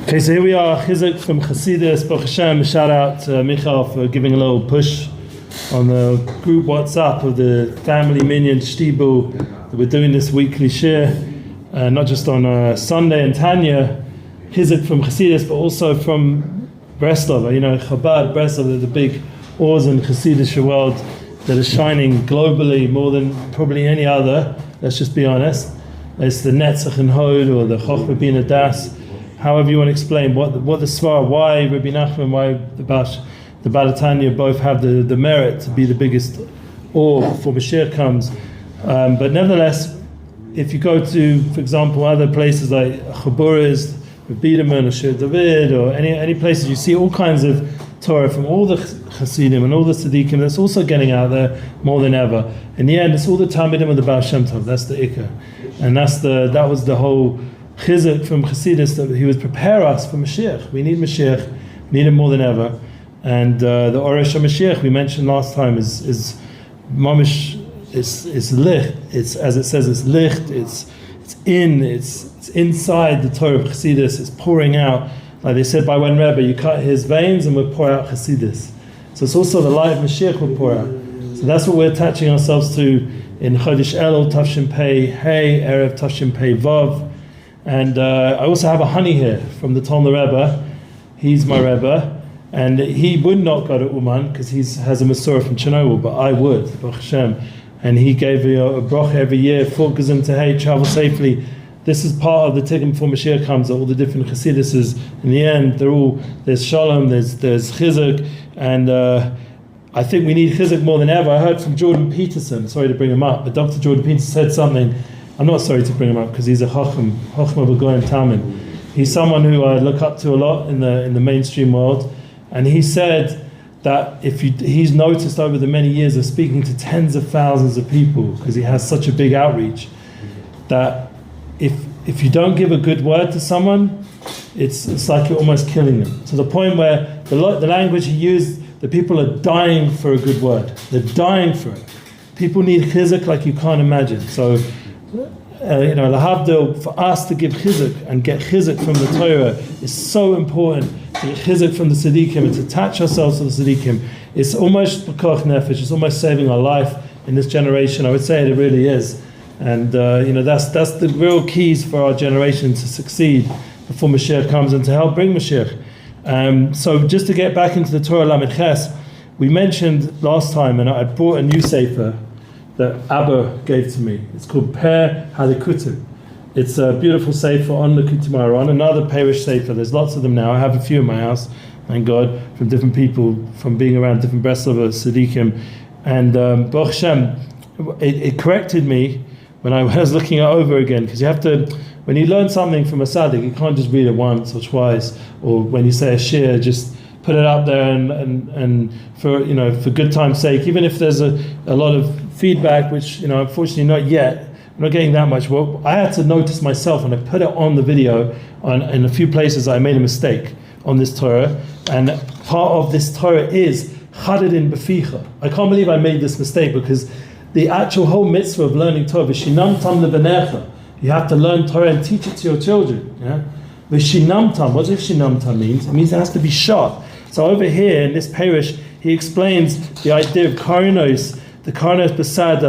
Okay, so here we are, Chizuk from Chassidus, Baruch Hashem. Shout out to Michael for giving a little push on the group WhatsApp of the family minion Shtiebel that we're doing this weekly share, not just on Sunday and Tanya, Chizuk from Chassidus, but also from Breslov. You know, Chabad, Breslov, they're the big oars in the Chassidish world that are shining globally more than probably any other, let's just be honest. It's the Netzach and Hod or the Chochmah Bina Das. However you want to explain what the Svara, why Rabbi Nachman, why the Balatanya both have the merit to be the biggest or before Mashiach comes. But nevertheless, if you go to, for example, other places like Chaburas, Biederman or Shir David or any places, you see all kinds of Torah from all the Hasidim and all the Tzaddikim that's also getting out there more than ever. In the end, it's all the Talmidim of the Baal Shem Tov. That's the Ikka. And that was the whole Chizuk from Chassidus, that he would prepare us for Mashiach. We need Mashiach, we need him more than ever. And the Oresh HaMashiach we mentioned last time is mamish, it's licht. It's, as it says, it's licht. It's inside the Torah of Chassidus. It's pouring out, like they said by one Rebbe, you cut his veins and we'll pour out Chassidus. So it's also the light of Mashiach will pour out. So that's what we're attaching ourselves to in Chodesh Elul, Tafshin Pei Hey, Erev Tafshin Pei Vav. And I also have a honey here from the Talmud Rebbe. He's my Rebbe, and he would not go to Uman because he has a Masorah from Chernobyl, but I would, Baruch Hashem. And he gave me a bracha every year, for Gazim to hey, travel safely. This is part of the Tikkun before Mashiach comes, all the different Chassiduses. In the end, there's Shalom, there's Chizuk, and I think we need Chizuk more than ever. I heard from Jordan Peterson, sorry to bring him up, but Dr. Jordan Peterson said something. I'm not sorry to bring him up because he's a Chochmah B'Goyim Talmud. He's someone who I look up to a lot in the mainstream world, and he said that he's noticed over the many years of speaking to tens of thousands of people, because he has such a big outreach, that if you don't give a good word to someone, it's like you're almost killing them. To the point where the language he used, the people are dying for a good word. They're dying for it. People need chizuk like you can't imagine. So, lahavdil, for us to give chizuk and get chizuk from the Torah is so important. To get chizuk from the tzaddikim and to attach ourselves to the tzaddikim, it's almost b'koach nefesh. It's almost saving our life in this generation. I would say it really is, and that's the real keys for our generation to succeed before Mashiach comes and to help bring Mashiach. So just to get back into the Torah Lamed Ches, we mentioned last time, and I brought a new sefer that Abba gave to me. It's called Per HaLikutei. It's a beautiful sefer on Likutei Moharan, another Perish sefer. There's lots of them now. I have a few in my house, thank God, from different people, from being around different Breslover Tzaddikim. And Baruch Hashem, it corrected me when I was looking it over again, because you have to, when you learn something from a tzaddik, you can't just read it once or twice, or when you say a shir, just put it up there and for good time's sake, even if there's a lot of feedback, which unfortunately not yet, I'm not getting that much. Well, I had to notice myself when I put it on the video. In a few places I made a mistake on this Torah, and part of this Torah is chadedin beficha. I can't believe I made this mistake, because the actual whole mitzvah of learning Torah, v'shinamtam lebenecha, you have to learn Torah and teach it to your children. Yeah, v'shinamtam. What does shinamtam mean? It means it has to be sharp. So over here in this parish, he explains the idea of karnos, the karnos besad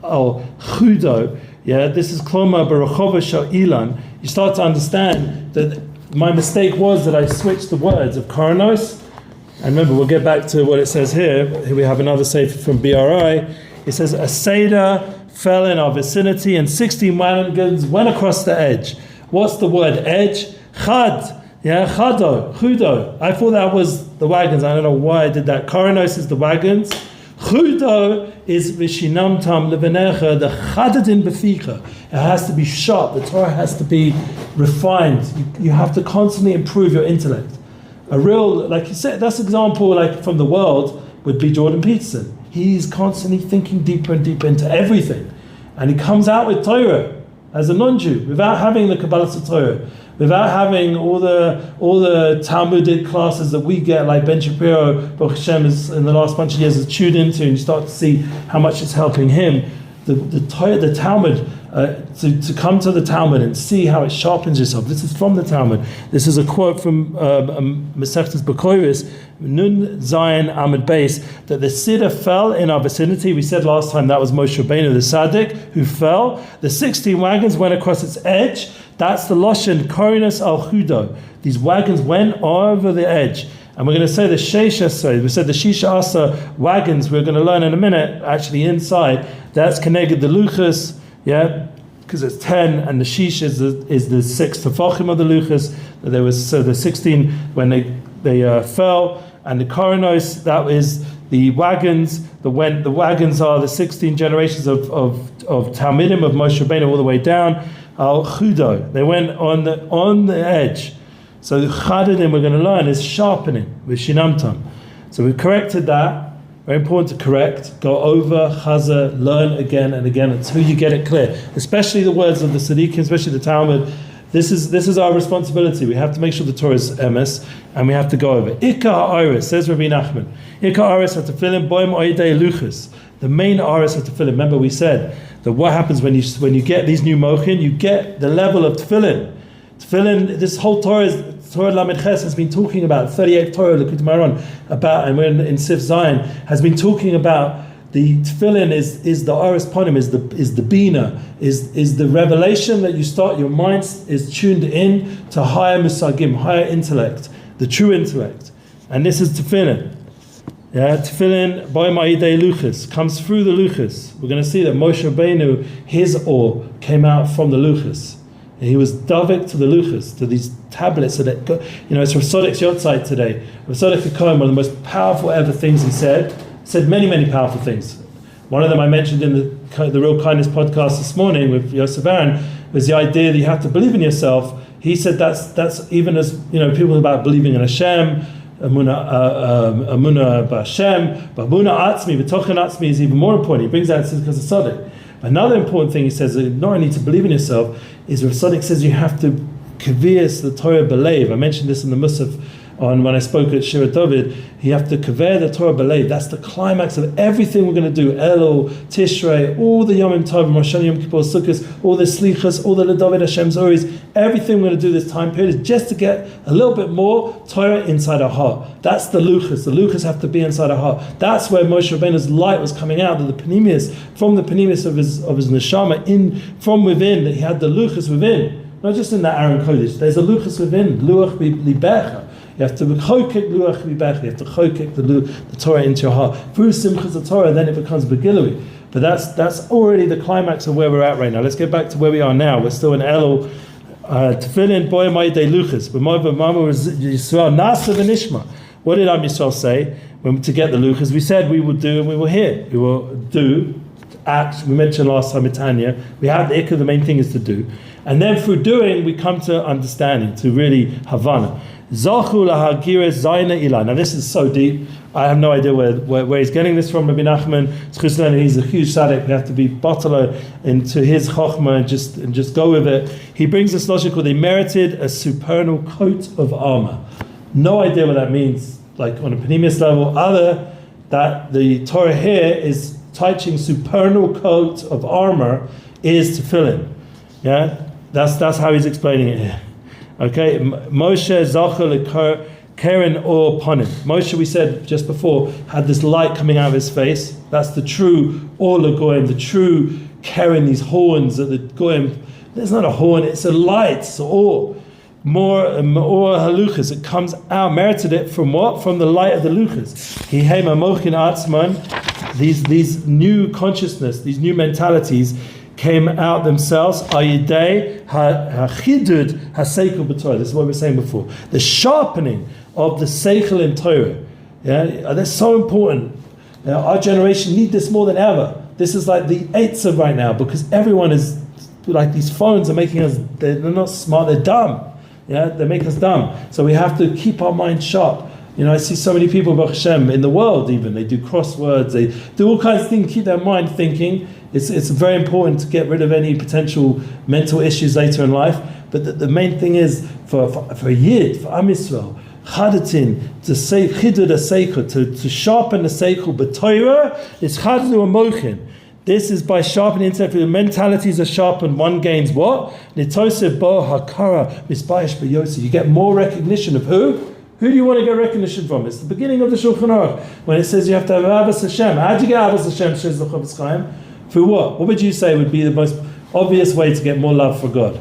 al chudo. Yeah, this is kloma barachova shal ilan. You start to understand that my mistake was that I switched the words of karnos. And remember, we'll get back to what it says here. Here we have another sefer from BRI. It says a seder fell in our vicinity and 16 wagons went across the edge. What's the word edge? Chad. Yeah, chado, chudo. I thought that was the wagons. I don't know why I did that. Koronos is the wagons. Chudo is vishinamtam levenecha, the chadadin beficha. It has to be sharp. The Torah has to be refined. You have to constantly improve your intellect. A real, like you said, that's example like from the world would be Jordan Peterson. He's constantly thinking deeper and deeper into everything. And he comes out with Torah as a non-Jew without having the Kabbalah Torah, without having all the Talmudic classes that we get, like Ben Shapiro, Baruch Hashem, in the last bunch of years has tuned into, and you start to see how much it's helping him. The Torah, the Talmud to come to the Talmud and see how it sharpens yourself. This is from the Talmud. This is a quote from Masechtas Bekoros, Nun Zayin Amud Beis, that the Siddur fell in our vicinity. We said last time that was Moshe Rabbeinu, the Tzaddik, who fell. The 16 wagons went across its edge. That's the Lashon Korinus al Chudo. These wagons went over the edge. And we're going to say the Sheisha, we said the Shisha Asa wagons, we're going to learn in a minute, actually inside, that's connected the Luchas, because it's 10, and the Shisha is the 6 Tefachim of the Luchas. So the 16 when they fell, and the Koronos, that is the wagons. The wagons are the 16 generations of Talmidim of Moshe Rabbeinu all the way down. Al Chudo, they went on the edge. So the Chadadim we're going to learn is sharpening with Shinamtam. So we corrected that. Very important to correct. Go over, Chaza, learn again and again until you get it clear. Especially the words of the Tzaddikim, especially the Talmud. This is our responsibility. We have to make sure the Torah is emes, and we have to go over. Ika ha'aris, says Rabbi Nachman. Ika ha'aris HaTefilin boim oidei luchas. The main aris of Tefilin. Remember we said that what happens when you get these new mochin, you get the level of Tefilin. Tefillin, this whole Torah Lamed Ches has been talking about 38th Torah Likutei Moharan about, and we're in Sif Zion, has been talking about the Tefillin is the Oris Ponim, is the Bina, is the revelation that you start. Your mind is tuned in to higher Musagim, higher intellect, the true intellect, and this is Tefillin. Tefillin by Ma'idei Luchas comes through the Luchas. We're going to see that Moshe Rabbeinu, his or came out from the Luchas. He was davik to the luchas, to these tablets. So that, it's Rav Sodek's Yotzeit today. Rav Sodek HaKohen, one of the most powerful ever things he said many, many powerful things. One of them I mentioned in the Real Kindness podcast this morning with Yosef Aaron was the idea that you have to believe in yourself. He said that's even as, people about believing in Hashem, Amuna B'Hashem, but Amuna Atzmi, B'Tochen Atzmi is even more important. He brings that because of Sodek. Another important thing he says, not only to believe in yourself, is Rav Sodek says you have to kavias the Torah believe. I mentioned this in the Musaf when I spoke at Shira David. You have to kaver the Torah believe. That's the climax of everything we're going to do. Elul, Tishrei, all the Yomim Tovim, Rosh Hashanah, Yom Kippur, Sukkot, all the Slichas, all the L'David Hashem's Oris. Everything we're going to do this time period is just to get a little bit more Torah inside our heart. That's the Luchas. The Luchas have to be inside our heart. That's where Moshe Rabbeinu's light was coming out, from the Pnimius of his neshama, from within, that he had the Luchas within. Not just in the Aaron Kodesh. There's a Luchas within. Luach Libecha. You have to chokek Luach Libecha. You have to chokek the Torah into your heart. Through Simchas the Torah, then it becomes Begilui. But that's already the climax of where we're at right now. Let's get back to where we are now. We're still in Elul. Tefillin boy ma'idei luchas. B'ma'va Yisrael nasa v'nishma. What did Am Yisrael say to get the luchas? We said we will do and we will hear. We will do, act. We mentioned last time in Tanya. We have the ikka. The main thing is to do. And then through doing, we come to understanding, to really Havana. Zachu lahagires zayna ilah. Now this is so deep. I have no idea where he's getting this from. Rabbi Nachman, he's a huge tzaddik. We have to be bottle into his chokhmah and just go with it. He brings this logic called they merited a supernal coat of armor. No idea what that means, like on a panemius level, other that the Torah here is teaching supernal coat of armor is tefillin. That's how he's explaining it here. Okay, Moshe Zachar Karen or Ponim. Moshe, we said just before, had this light coming out of his face. That's the true Or Goyim, the true Karen, these horns that the Goyim. There's not a horn, it's a light, it's Or. More haluchas. It comes out, merited it from what? From the light of the luchas. Hihema mochin atzman. These new consciousness, these new mentalities came out themselves. Ayidei hachidud haseikel b'Torah. This is what we were saying before. The sharpening of the seichel in Torah. That's so important. Our generation need this more than ever. This is like the eitzah right now because everyone is like these phones are making us. They're not smart. They're dumb. They make us dumb. So we have to keep our mind sharp. I see so many people, Baruch Hashem, in the world even. They do crosswords. They do all kinds of things. Keep their mind thinking. It's very important to get rid of any potential mental issues later in life. But the main thing is for a Yid, for Am Yisrael, Chadatin, to say chidud a seichel, to sharpen the seichel. But Torah is chadlu a mochin. This is by sharpening intellect. The mentalities are sharpened. One gains what? You get more recognition of who? Who do you want to get recognition from? It's the beginning of the Shulchan Aruch when it says you have to have Ahavat Hashem. How do you get Ahavat Hashem? Says the Chavetz Chaim. Through what? What would you say would be the most obvious way to get more love for God?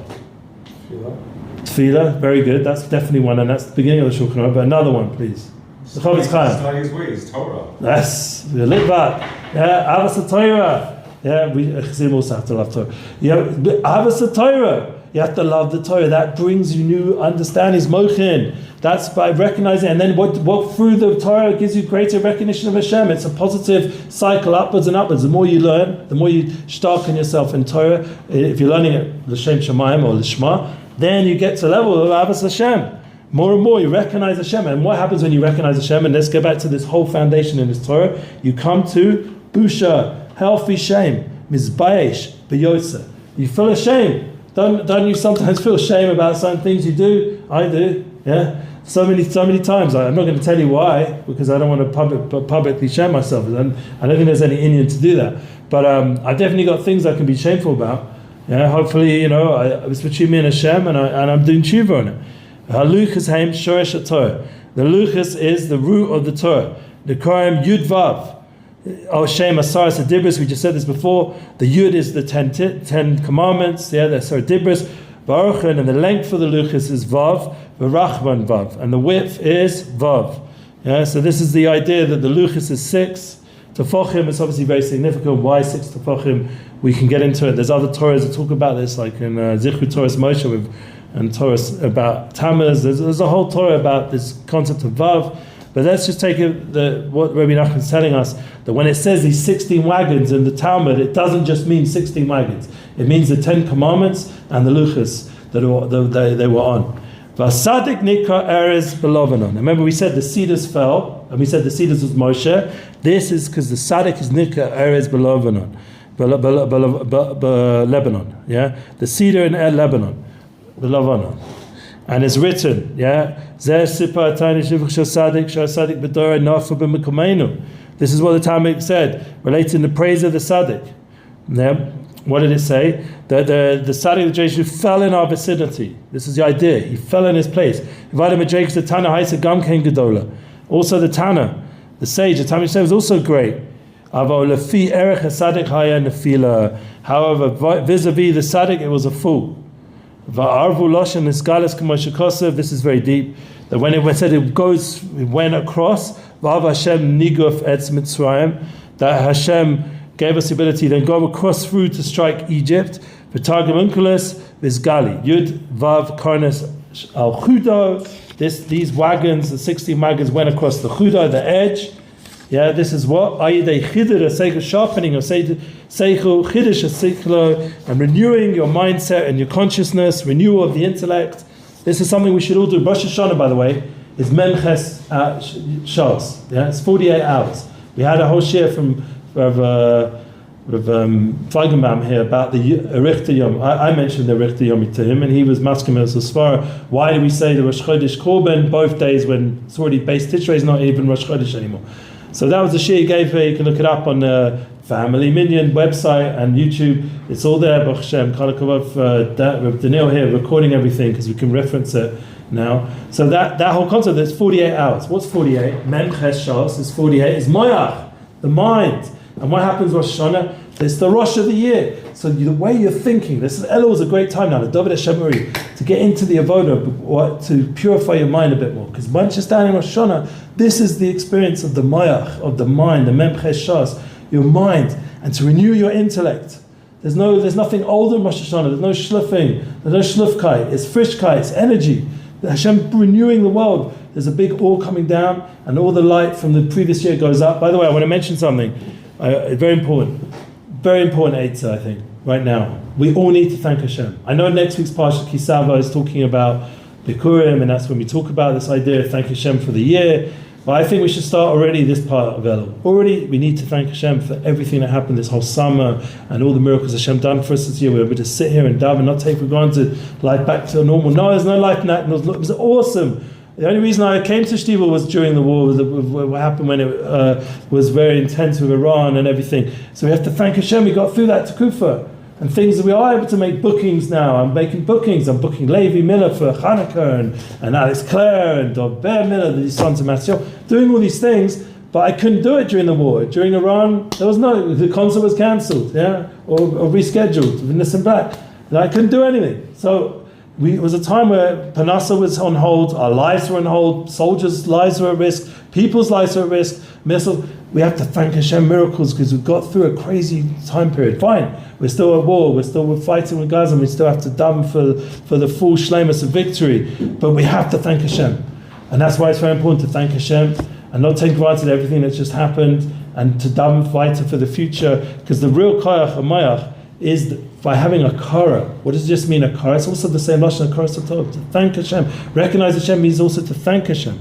Tefillah. Very good. That's definitely one, and that's the beginning of the Shulchan Aruch. But another one, please. The Chavetz Chaim. Study his ways, Torah. Yes, we live that. Yeah, Ahavat Torah. Yeah, we Chassidim also have to love Torah. Yeah, Ahavat Torah. You have to love the Torah. That brings you new understandings, mochin. That's by recognizing, and then what through the Torah gives you greater recognition of Hashem. It's a positive cycle, upwards and upwards. The more you learn, the more you starken yourself in Torah. If you're learning it l'shem shamayim or l'shma, then you get to the level of Ahavas Hashem. More and more you recognize Hashem. And what happens when you recognize Hashem? And let's go back to this whole foundation in this Torah. You come to busha, healthy shame, mizbayesh, b'yotza. You feel ashamed. Don't you sometimes feel shame about some things you do? I do. Yeah. So many times. I'm not going to tell you why, because I don't want to publicly shame myself. I don't think there's any Indian to do that. But I've definitely got things I can be shameful about. Yeah. Hopefully, it's between me and Hashem, and I'm doing tshuva on it. Haluchas haim shoresh HaTorah. The luchas is the root of the Torah. The korim yud vav. Shem Asaras Dibris. We just said this before. The yud is the 10 commandments. Yeah, that's Dibris. Baruchen, and the length for the luchas is vav. V'rachman vav, and the width is vav. Yeah, so this is the idea that the luchas is 6. Tefachim is obviously very significant. Why 6 tefachim? We can get into it. There's other Torahs that talk about this, like in Zichru Torahs Moshe and Torahs about Tammuz. There's a whole Torah about this concept of vav. But let's just take what Rabbi Nachman is telling us, that when it says these 16 wagons in the Talmud, it doesn't just mean 16 wagons. It means the 10 commandments and the luchas that they were on. Vasadik nikra erez belovanon. Remember we said the cedars fell, and we said the cedars was Moshe. This is because the sadik is nikra erez belovanon. Lebanon. Yeah? The cedar in Lebanon. Belovanon. And it's written, yeah, this is what the Talmud said, relating the praise of the Tzaddik. Yeah. What did it say? That the Tzaddik of the Jewish fell in our vicinity. This is the idea. He fell in his place. Also the Tana, the sage, the Talmud said was also great. However, vis-a-vis the Tzaddik, it was a fool. This is very deep. That when it said it went across, that Hashem gave us the ability to then go across through to strike Egypt. These wagons, the 16 wagons, went across the chuda, the edge. Yeah, this is what sharpening or and renewing your mindset and your consciousness, renewal of the intellect. This is something we should all do. Rosh Hashanah, by the way, is Memches Shas. Yeah, it's 48 hours. We had a whole share from Feigenbaum here about the Arichta Yom. I mentioned the Arichta Yom to him, and he was masking us as far. Why do we say the Rosh Chodesh Korban both days when it's already base Tishrei is not even Rosh Chodesh anymore? So that was the shir he gave here. You can look it up on the Family Minyan website and YouTube. It's all there. Baruch Hashem. Daniel here recording everything because we can reference it now. So that whole concept, there's 48 hours. What's 48? Mem Ches Shas is 48. Is Moyach, the mind. And what happens Rosh Hashanah? It's the Rosh of the year. So the way you're thinking, Elul is a great time now, the David Hashemari, to get into the Avodah, or to purify your mind a bit more. Because once you're standing Rosh Hashanah, this is the experience of the Mayach, of the mind, the Mem Ches Shas, your mind, and to renew your intellect. There's nothing older in Rosh Hashanah. There's no shluffing. There's no shluffkai. It's frishkai. It's energy. Hashem renewing the world. There's a big ore coming down, and all the light from the previous year goes up. By the way, I want to mention something very important. Very important eitzah, I think, right now. We all need to thank Hashem. I know next week's Parshat Kisava is talking about Bikurim, and that's when we talk about this idea of thank Hashem for the year. But I think we should start already this part of Elul. Already, we need to thank Hashem for everything that happened this whole summer and all the miracles Hashem done for us this year. We were able to sit here and daven and not take for granted life back to normal. No, there's no life in that. It was awesome. The only reason I came to Shtiebel was during the war, what happened when it was very intense with Iran and everything. So we have to thank Hashem, we got through that Tekufa. And things that we are able to make bookings now. I'm making bookings. I'm booking Levi Miller for Hanukkah and Alex Clare and Dov Bear Miller, the sons of Matthew, doing all these things. But I couldn't do it during the war. During Iran, the concert was cancelled, or rescheduled, Nissan Black. And I couldn't do anything. So it was a time where Panasa was on hold, our lives were on hold, soldiers' lives were at risk, people's lives were at risk, missiles. We have to thank Hashem miracles because we got through a crazy time period. Fine, we're still at war, we're fighting with Gaza, and we still have to daven for the full shleimus of victory. But we have to thank Hashem. And that's why it's very important to thank Hashem and not take granted everything that's just happened, and to daven fight for the future. Because the real koyach amayach is by having a kara. What does it just mean, a kara? It's also the same lashon, a kara satov, to thank Hashem. Recognize Hashem means also to thank Hashem.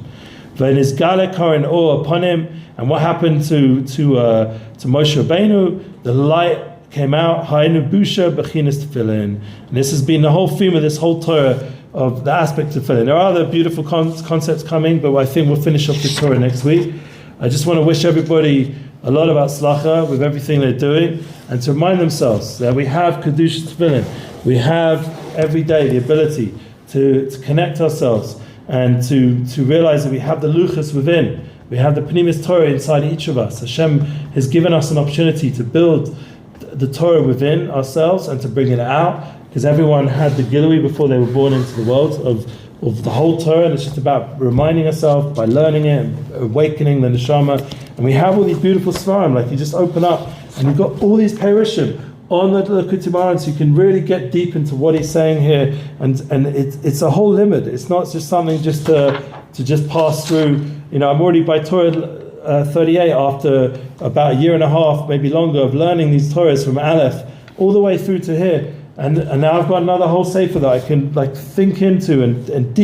V'nis gale karin or upon him. And what happened to Moshe Rabbeinu? The light came out. Ha'inu busha b'chinas tefillin. And this has been the whole theme of this whole Torah, of the aspect of tefillin. There are other beautiful concepts coming, but I think we'll finish off the Torah next week. I just want to wish everybody a lot of atzlacha with everything they're doing, and to remind themselves that we have kedusha tefillin. We have every day the ability to connect ourselves and to realize that we have the luchas within. We have the Pnimis Torah inside each of us. Hashem has given us an opportunity to build the Torah within ourselves and to bring it out, because everyone had the Gilui before they were born into the world of the whole Torah, and it's just about reminding ourselves by learning it and awakening the neshama. And we have all these beautiful svarim, like you just open up and you've got all these perushim on the Likutei Moharan, so you can really get deep into what he's saying here, and it's a whole limit. It's not just something just to just pass through. I'm already by Torah 38 after about a year and a half, maybe longer, of learning these Torahs from Aleph all the way through to here, and now I've got another whole sefer that I can think into and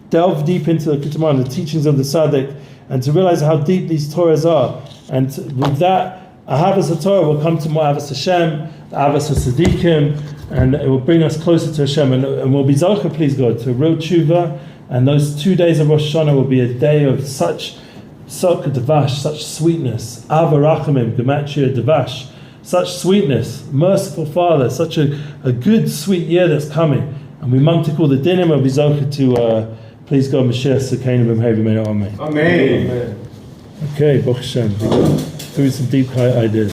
delve deep into the Likutei Moharan, the teachings of the Tzaddik, and to realize how deep these Torahs are. And with that, Ahavat HaTorah will come to more Ahavas Hashem, Ahavas HaSadikim, and it will bring us closer to Hashem, and we'll be zocher, please God, to a real tshuva. And those 2 days of Rosh Hashanah will be a day of such devash, such sweetness. Ava Rachamim, Gematria devash, such sweetness. Merciful Father, such a good, sweet year that's coming. And we mamtik all the dinim and be zocher to please God, Mashiach Sekeinu B'mheir Amen. Amen. Okay, Baruch Hashem. Through some deep ideas.